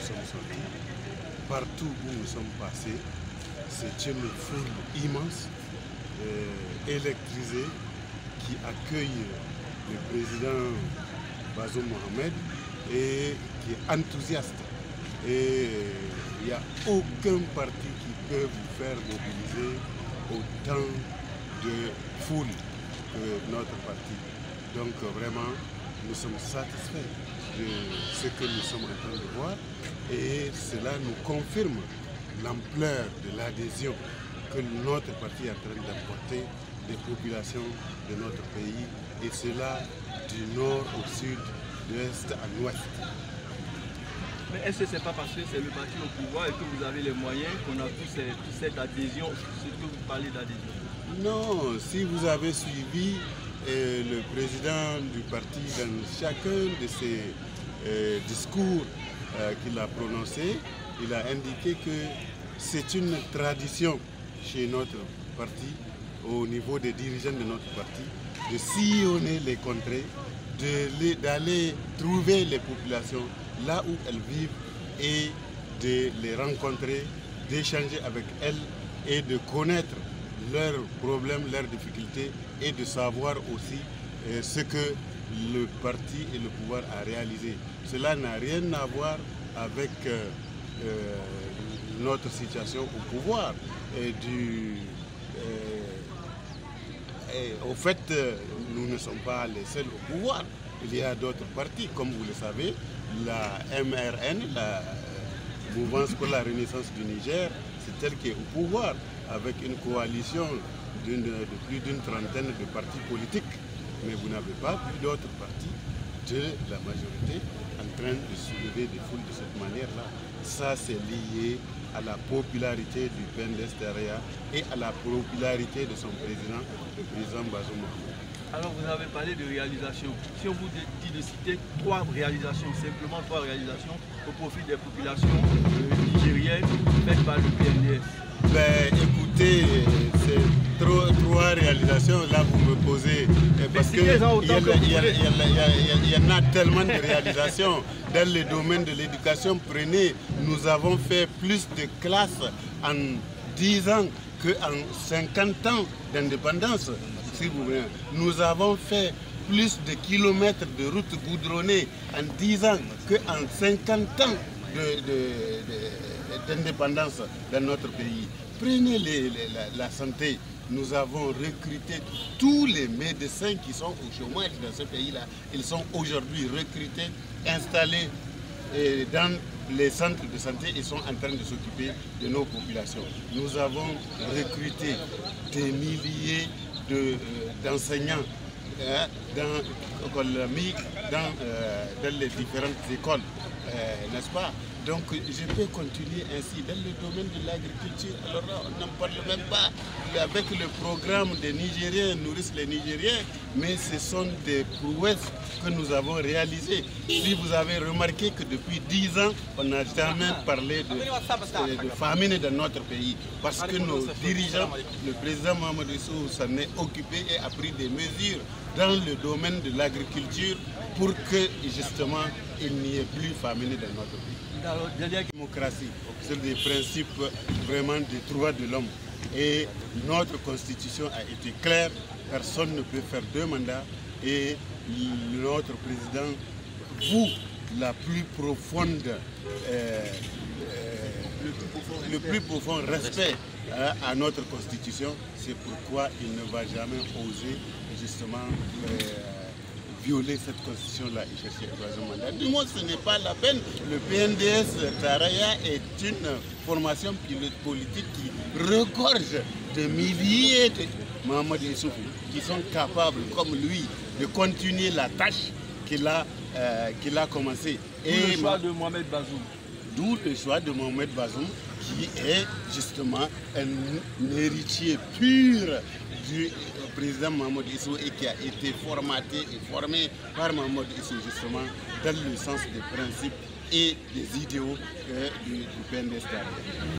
sommes sortis, partout où nous sommes passés, c'est une foule immense, électrisée, qui accueille le président Bazoum Mohamed et qui est enthousiaste. Et il n'y a aucun parti qui peut vous faire mobiliser autant de foule que notre parti. Donc vraiment, nous sommes satisfaits de ce que nous sommes en train de voir et cela nous confirme l'ampleur de l'adhésion que notre parti est en train d'apporter des populations de notre pays, et cela du nord au sud, de l'est à l'ouest. Mais est-ce que ce n'est pas parce que c'est le parti au pouvoir et que vous avez les moyens qu'on a toute cette adhésion, ce que vous parlez d'adhésion? Non, si vous avez suivi le président du parti dans chacun de ses discours qu'il a prononcés, il a indiqué que c'est une tradition chez notre parti, au niveau des dirigeants de notre parti, de sillonner les contrées, d'aller trouver les populations là où elles vivent et de les rencontrer, d'échanger avec elles et de connaître leurs problèmes, leurs difficultés et de savoir aussi ce que le parti et le pouvoir a réalisé. Cela n'a rien à voir avec notre situation au pouvoir. Au fait, nous ne sommes pas les seuls au pouvoir. Il y a d'autres partis, comme vous le savez, la MRN, la Mouvance pour la Renaissance du Niger, c'est elle qui est au pouvoir, avec une coalition de plus d'une trentaine de partis politiques. Mais vous n'avez pas vu d'autres partis de la majorité en train de soulever des foules de cette manière-là. Ça, c'est lié à la popularité du PNDS-Taraya et à la popularité de son président, le président Bazoum Mohamed. Alors vous avez parlé de réalisation. Si on vous dit de citer 3 réalisations, simplement 3 réalisations au profit des populations nigériennes faites par le PNDS. Ben écoutez, c'est 3 réalisations, là vous me posez, parce qu'il y en a tellement de réalisations dans le domaine de l'éducation. Prenez, nous avons fait plus de classes en 10 ans qu'en 50 ans d'indépendance. Si vous voulez. Nous avons fait plus de kilomètres de routes goudronnées en 10 ans qu'en 50 ans d'indépendance dans notre pays. Prenez la santé. Nous avons recruté tous les médecins qui sont au chômage dans ce pays-là. Ils sont aujourd'hui recrutés, installés dans les centres de santé et sont en train de s'occuper de nos populations. Nous avons recruté des milliers d'enseignants dans les différentes écoles, n'est-ce pas? Donc je peux continuer ainsi dans le domaine de l'agriculture. Alors là, on n'en parle même pas. Avec le programme des Nigériens nourrissent les Nigériens, mais ce sont des prouesses que nous avons réalisées. Si vous avez remarqué que depuis 10 ans, on n'a jamais parlé de famine dans notre pays, parce que nos dirigeants, le président Mohamed Issou s'en est occupé et a pris des mesures dans le domaine de l'agriculture pour que justement il n'y ait plus famine dans notre pays. La démocratie, c'est des principes vraiment des droits de l'homme. Et notre constitution a été claire, personne ne peut faire 2 mandats et notre président voue la plus profonde, le plus profond respect à notre constitution. C'est pourquoi il ne va jamais oser justement violer cette constitution-là et chercher le 3e mandat. Du moins, ce n'est pas la peine. Le PNDS Taraya est une formation politique qui regorge de milliers de Mohamed Issoufou qui sont capables, comme lui, de continuer la tâche qu'il a commencée. Et le choix de Mohamed Bazoum. D'où le choix de Mohamed Bazoum, qui est justement un héritier pur du président Mohamed Issou et qui a été formaté et formé par Mohamed Issou justement dans le sens des principes et des idéaux du PNDS.